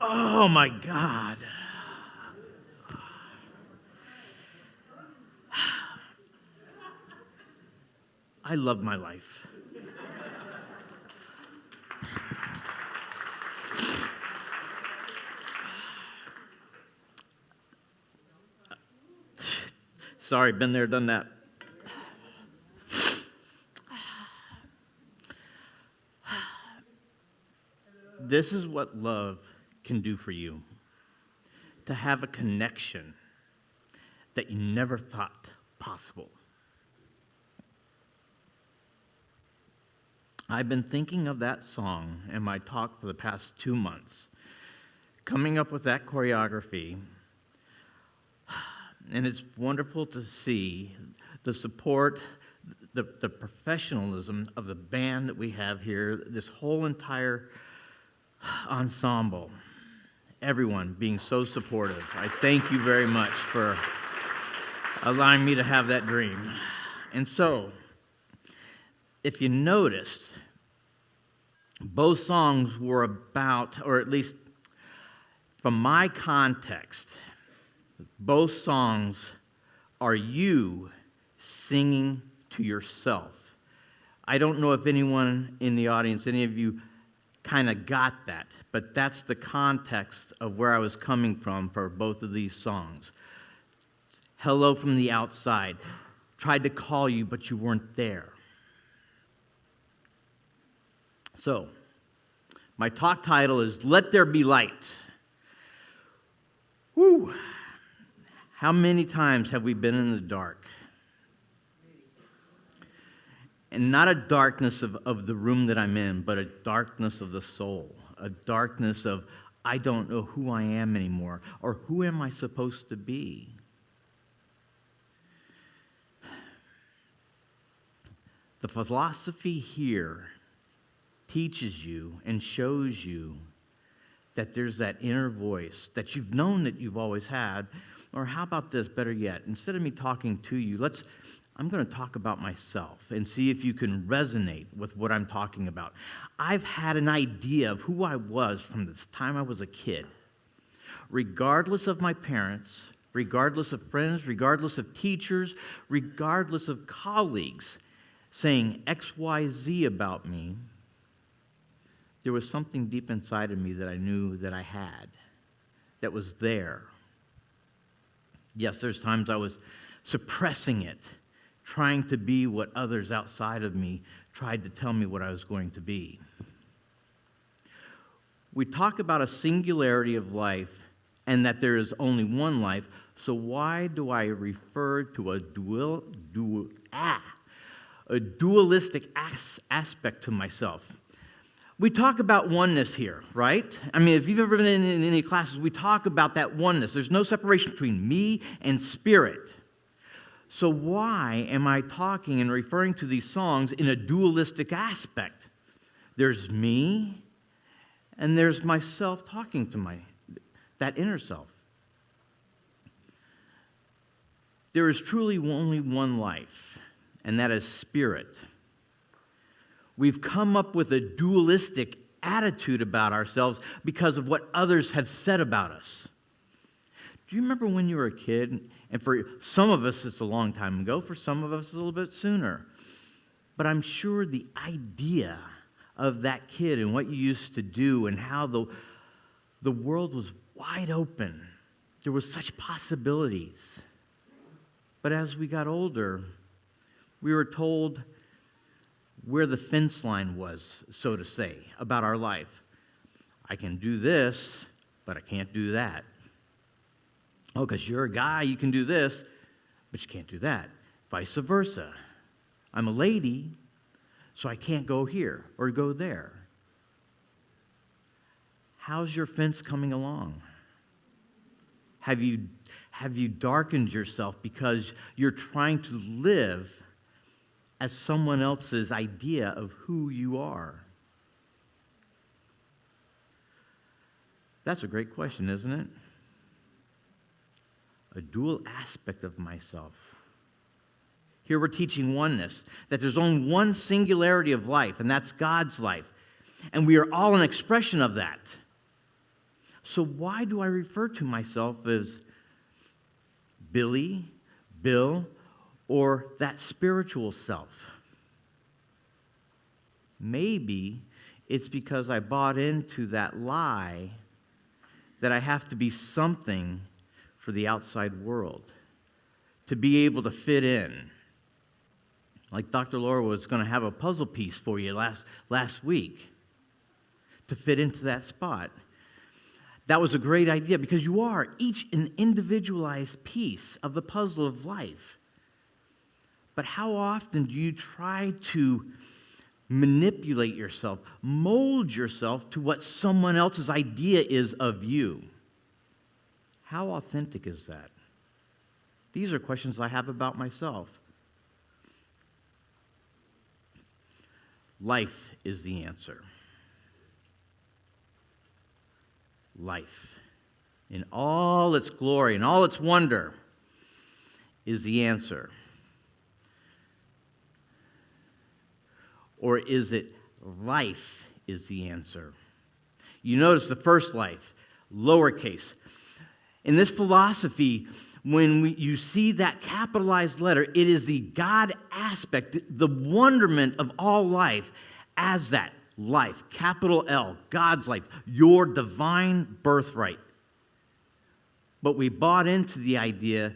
Oh my God. I love my life. Sorry, been there, done that. This is what love can do for you. To have a connection that you never thought possible. I've been thinking of that song in my talk for the past 2 months, coming up with that choreography, and it's wonderful to see the support, the professionalism of the band that we have here, this whole entire ensemble, everyone being so supportive. I thank you very much for allowing me to have that dream. And so, if you noticed, both songs were about, or at least from my context, both songs are you singing to yourself. I don't know if anyone in the audience, any of you kind of got that, but that's the context of where I was coming from for both of these songs. Hello from the outside. Tried to call you, but you weren't there. So, my talk title is Let There Be Light. Woo! How many times have we been in the dark? And not a darkness of the room that I'm in, but a darkness of the soul. A darkness of, I don't know who I am anymore, or who am I supposed to be? The philosophy here teaches you and shows you that there's that inner voice that you've known that you've always had. Or how about this, better yet, instead of me talking to you, I'm going to talk about myself and see if you can resonate with what I'm talking about. I've had an idea of who I was from the time I was a kid. Regardless of my parents, regardless of friends, regardless of teachers, regardless of colleagues saying X, Y, Z about me, there was something deep inside of me that I knew that I had, that was there. Yes, there's times I was suppressing it, trying to be what others outside of me tried to tell me what I was going to be. We talk about a singularity of life and that there is only one life, so why do I refer to a dualistic aspect to myself? We talk about oneness here, right? I mean, if you've ever been in any classes, we talk about that oneness. There's no separation between me and spirit. So why am I talking and referring to these songs in a dualistic aspect? There's me, and there's myself talking to that inner self. There is truly only one life, and that is spirit. We've come up with a dualistic attitude about ourselves because of what others have said about us. Do you remember when you were a kid? And for some of us, it's a long time ago. For some of us, a little bit sooner. But I'm sure the idea of that kid and what you used to do and how the world was wide open. There were such possibilities. But as we got older, we were told where the fence line was, so to say, about our life. I can do this, but I can't do that. Oh, because you're a guy, you can do this, but you can't do that. Vice versa. I'm a lady, so I can't go here or go there. How's your fence coming along? Have you darkened yourself because you're trying to live as someone else's idea of who you are? That's a great question, isn't it? A dual aspect of myself. Here we're teaching oneness, that there's only one singularity of life, and that's God's life. And we are all an expression of that. So why do I refer to myself as Billy, Bill, or that spiritual self? Maybe it's because I bought into that lie that I have to be something for the outside world, to be able to fit in. Like Dr. Laura was going to have a puzzle piece for you last week to fit into that spot. That was a great idea because you are each an individualized piece of the puzzle of life. But how often do you try to manipulate yourself, mold yourself to what someone else's idea is of you? How authentic is that? These are questions I have about myself. Life is the answer. Life, in all its glory and all its wonder, is the answer. Or is it life is the answer? You notice the first life, lowercase. In this philosophy, when you see that capitalized letter, it is the God aspect, the wonderment of all life as that life, capital L, God's life, your divine birthright. But we bought into the idea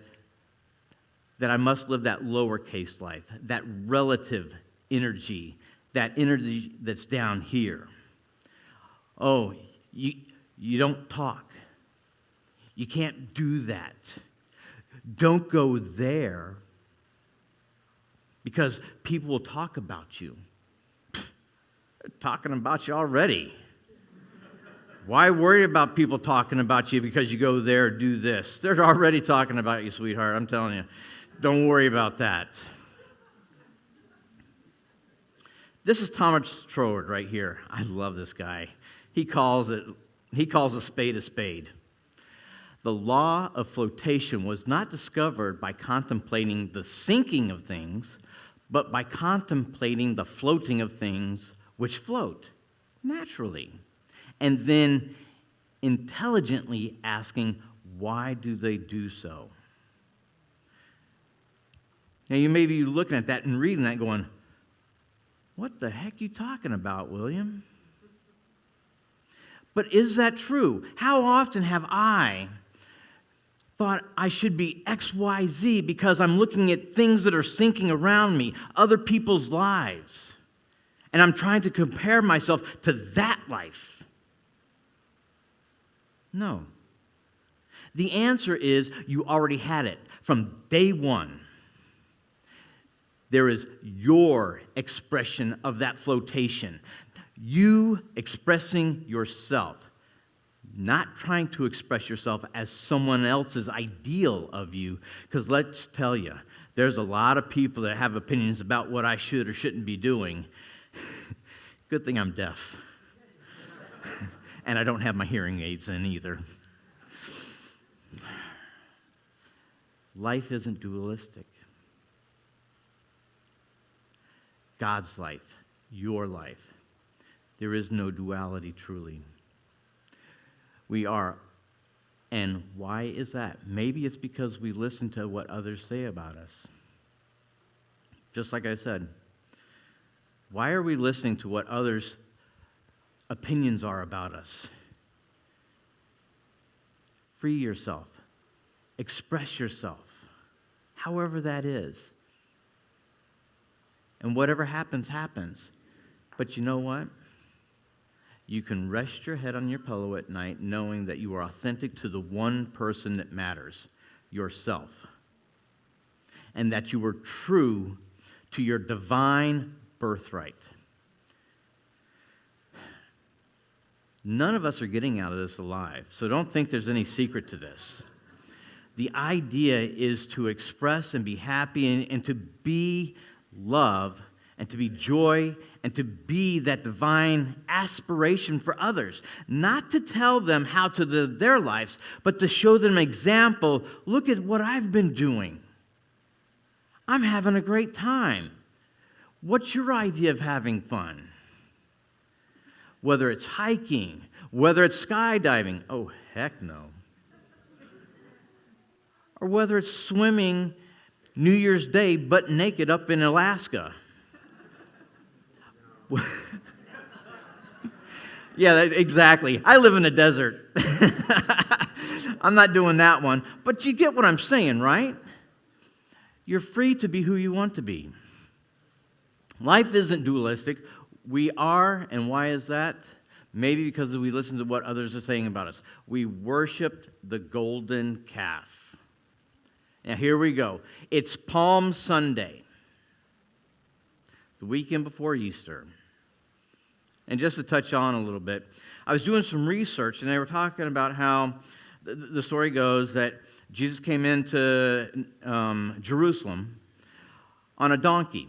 that I must live that lowercase life, that relative energy, that energy that's down here. Oh, you don't talk. You can't do that. Don't go there because people will talk about you. They're talking about you already. Why worry about people talking about you because you go there or do this? They're already talking about you, sweetheart. I'm telling you. Don't worry about that. This is Thomas Troward right here. I love this guy. He calls a spade a spade. The law of flotation was not discovered by contemplating the sinking of things, but by contemplating the floating of things which float naturally, and then intelligently asking, why do they do so? Now, you may be looking at that and reading that going, what the heck are you talking about, William? But is that true? How often have I thought I should be XYZ because I'm looking at things that are sinking around me, other people's lives, and I'm trying to compare myself to that life? No. The answer is you already had it from day one. There is your expression of that flotation. You expressing yourself. Not trying to express yourself as someone else's ideal of you. Because let's tell you, there's a lot of people that have opinions about what I should or shouldn't be doing. Good thing I'm deaf. And I don't have my hearing aids in either. Life isn't dualistic. God's life, your life. There is no duality truly. We are. And why is that? Maybe it's because we listen to what others say about us. Just like I said, why are we listening to what others' opinions are about us? Free yourself. Express yourself. However that is. And whatever happens, happens. But you know what? You can rest your head on your pillow at night knowing that you are authentic to the one person that matters, yourself. And that you were true to your divine birthright. None of us are getting out of this alive, so don't think there's any secret to this. The idea is to express and be happy and to be love and to be joy and to be that divine aspiration for others. Not to tell them how to live their lives, but to show them an example. Look at what I've been doing. I'm having a great time. What's your idea of having fun? whether it's hiking, whether it's skydiving, oh, heck no. Or whether it's swimming New Year's Day butt naked up in Alaska. Yeah, exactly. I live in the desert. I'm not doing that one. But you get what I'm saying, right? You're free to be who you want to be. Life isn't dualistic. We are, and why is that? Maybe because we listen to what others are saying about us. We worshiped the golden calf. Now, here we go. It's Palm Sunday, the weekend before Easter. And just to touch on a little bit, I was doing some research, and they were talking about how the story goes that Jesus came into Jerusalem on a donkey.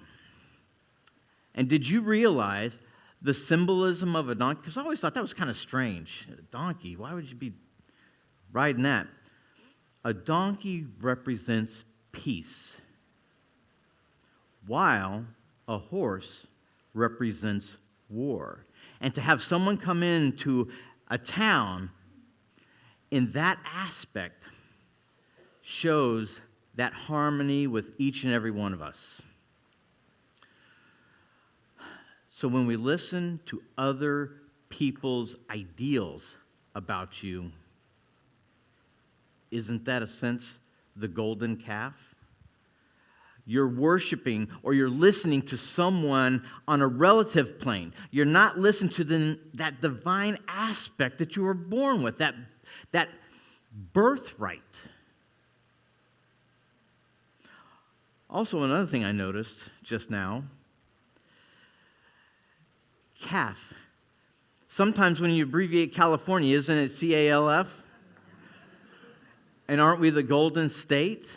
And did you realize the symbolism of a donkey? Because I always thought that was kind of strange. A donkey, why would you be riding that? A donkey represents peace, while a horse represents war. And to have someone come into a town in that aspect shows that harmony with each and every one of us. So when we listen to other people's ideals about you, isn't that a sense the golden calf? You're worshiping or you're listening to someone on a relative plane. You're not listening to that divine aspect that you were born with, that birthright. Also, another thing I noticed just now, calf. Sometimes when you abbreviate California, isn't it CALF? And aren't we the Golden State?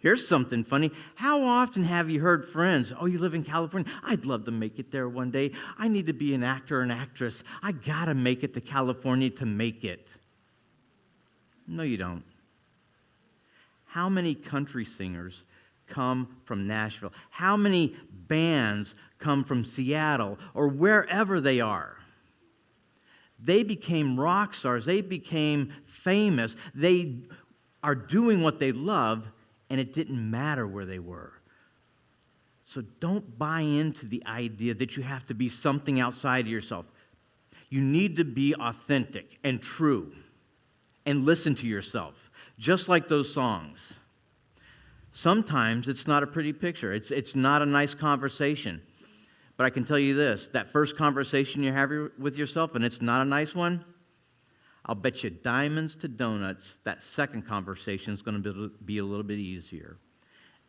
Here's something funny. How often have you heard friends, oh, you live in California? I'd love to make it there one day. I need to be an actor or an actress. I got to make it to California to make it. No, you don't. How many country singers come from Nashville? How many bands come from Seattle or wherever they are? They became rock stars. They became famous. They are doing what they love, and it didn't matter where they were. So don't buy into the idea that you have to be something outside of yourself. You need to be authentic and true and listen to yourself, just like those songs. Sometimes it's not a pretty picture. It's not a nice conversation. But I can tell you this, that first conversation you have with yourself, and it's not a nice one, I'll bet you diamonds to donuts, that second conversation is going to be a little bit easier.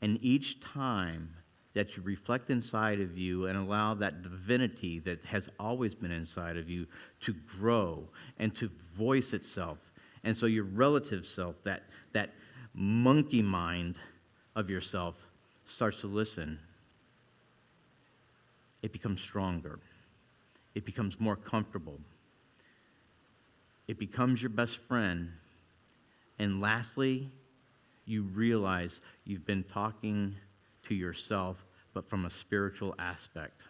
And each time that you reflect inside of you and allow that divinity that has always been inside of you to grow and to voice itself. And so your relative self, that monkey mind of yourself, starts to listen. It becomes stronger. It becomes more comfortable. It becomes your best friend. And lastly, you realize you've been talking to yourself, but from a spiritual aspect.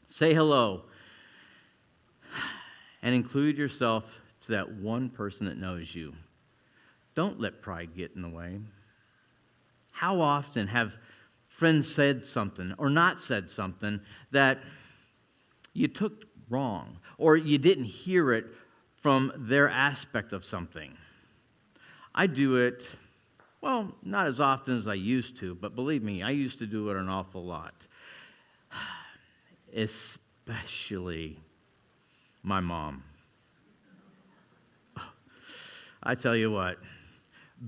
Say hello and include yourself to that one person that knows you. Don't let pride get in the way. How often have friends said something or not said something that you took wrong or you didn't hear it from their aspect of something? I do it, well, not as often as I used to, but believe me, I used to do it an awful lot. Especially my mom. I tell you what,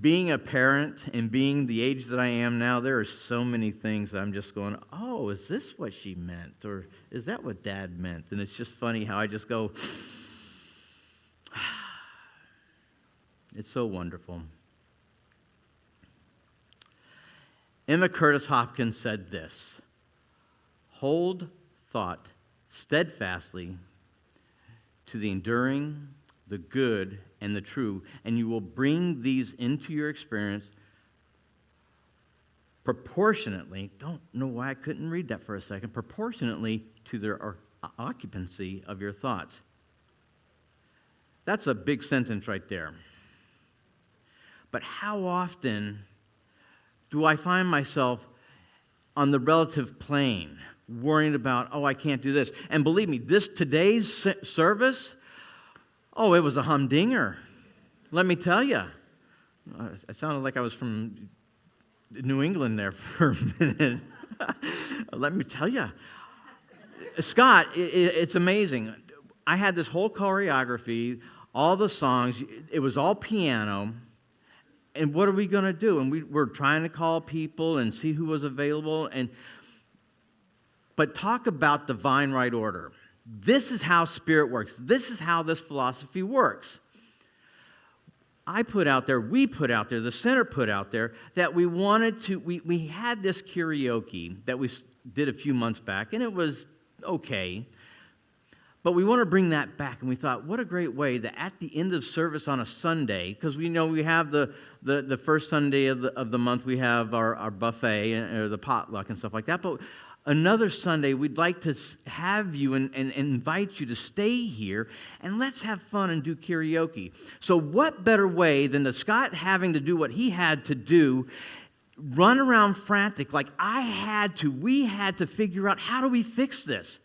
being a parent and being the age that I am now, there are so many things that I'm just going, oh, is this what she meant? Or is that what Dad meant? And it's just funny how I just go, it's so wonderful. Emma Curtis Hopkins said this, hold thought steadfastly to the enduring, the good, and the true, and you will bring these into your experience proportionately, don't know why I couldn't read that for a second, proportionately to their occupancy of your thoughts. That's a big sentence right there. But how often do I find myself on the relative plane, worrying about, I can't do this. And believe me, today's service, it was a humdinger. Let me tell you. It sounded like I was from New England there for a minute. Let me tell you. Scott, it's amazing. I had this whole choreography, all the songs. It was all piano. And what are we going to do? And we're trying to call people and see who was available. But talk about divine right order. This is how Spirit works. This is how this philosophy works. We put out there, the center put out there, that we wanted to, we had this karaoke that we did a few months back, and it was okay. But we want to bring that back, and we thought, what a great way that at the end of service on a Sunday, because we know we have the first Sunday of the month, we have our buffet, or the potluck and stuff like that, but another Sunday, we'd like to have you and invite you to stay here, and let's have fun and do karaoke. So what better way than Scott having to do what he had to do, run around frantic like we had to figure out, how do we fix this?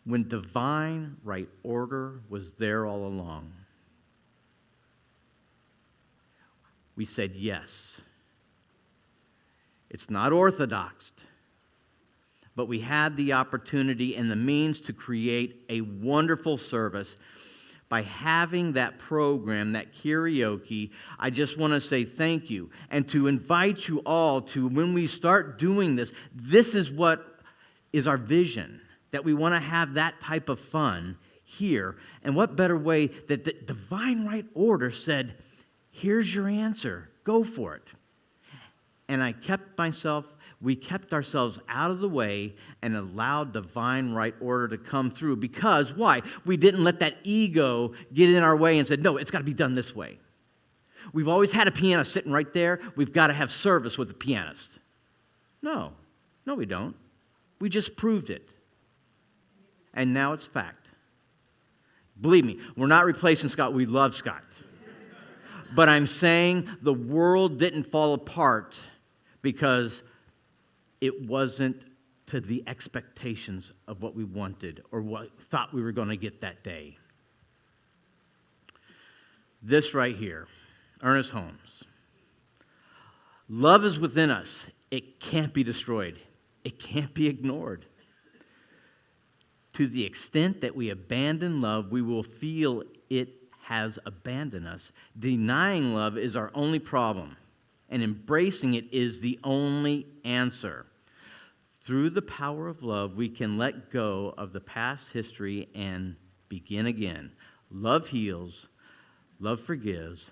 When divine right order was there all along. We said yes. It's not orthodox, but we had the opportunity and the means to create a wonderful service by having that program, that karaoke. I just want to say thank you and to invite you all to, when we start doing this, this is what is our vision. That we want to have that type of fun here. And what better way that the divine right order said, here's your answer, go for it. And we kept ourselves out of the way and allowed divine right order to come through. Because, why? We didn't let that ego get in our way and said, no, it's got to be done this way. We've always had a pianist sitting right there. We've got to have service with the pianist. No, we don't. We just proved it. And now it's fact. Believe me, we're not replacing Scott. We love Scott. But I'm saying the world didn't fall apart because it wasn't to the expectations of what we wanted or what thought we were going to get that day. This right here, Ernest Holmes. Love is within us. It can't be destroyed. It can't be ignored. To the extent that we abandon love, we will feel it has abandoned us. Denying love is our only problem, and embracing it is the only answer. Through the power of love, we can let go of the past history and begin again. Love heals, love forgives,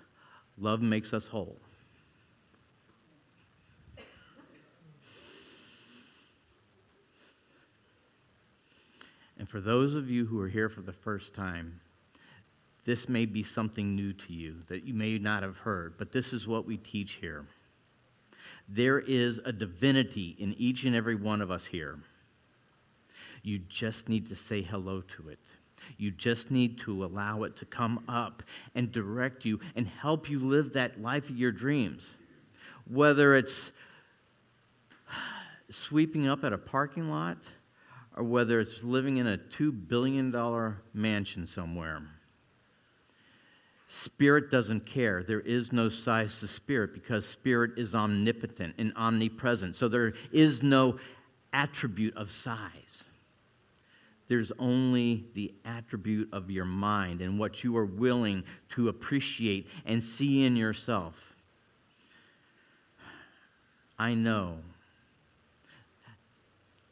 love makes us whole. And for those of you who are here for the first time, this may be something new to you that you may not have heard, but this is what we teach here. There is a divinity in each and every one of us here. You just need to say hello to it. You just need to allow it to come up and direct you and help you live that life of your dreams. Whether it's sweeping up at a parking lot, or whether it's living in a $2 billion mansion somewhere. Spirit doesn't care. There is no size to Spirit because Spirit is omnipotent and omnipresent. So there is no attribute of size. There's only the attribute of your mind and what you are willing to appreciate and see in yourself. I know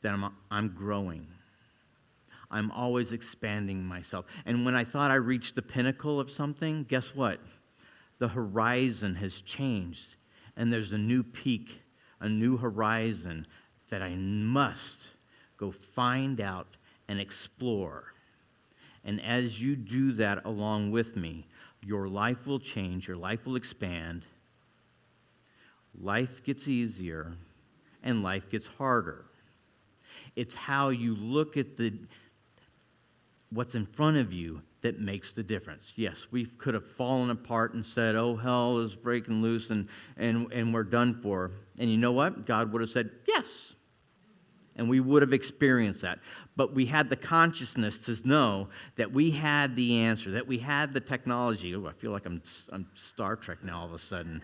that I'm growing. I'm always expanding myself. And when I thought I reached the pinnacle of something, guess what? The horizon has changed. And there's a new peak, a new horizon that I must go find out and explore. And as you do that along with me, your life will change, your life will expand. Life gets easier and life gets harder. It's how you look at what's in front of you that makes the difference. Yes, we could have fallen apart and said, oh, hell is breaking loose and we're done for. And you know what? God would have said, yes. And we would have experienced that. But we had the consciousness to know that we had the answer, that we had the technology. Oh, I feel like I'm Star Trek now all of a sudden.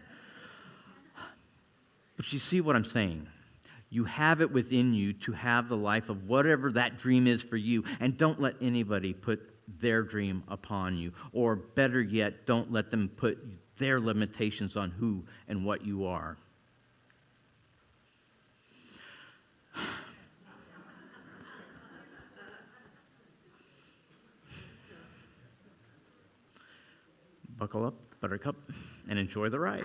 But you see what I'm saying? You have it within you to have the life of whatever that dream is for you. And don't let anybody put their dream upon you. Or better yet, don't let them put their limitations on who and what you are. Buckle up, buttercup, and enjoy the ride.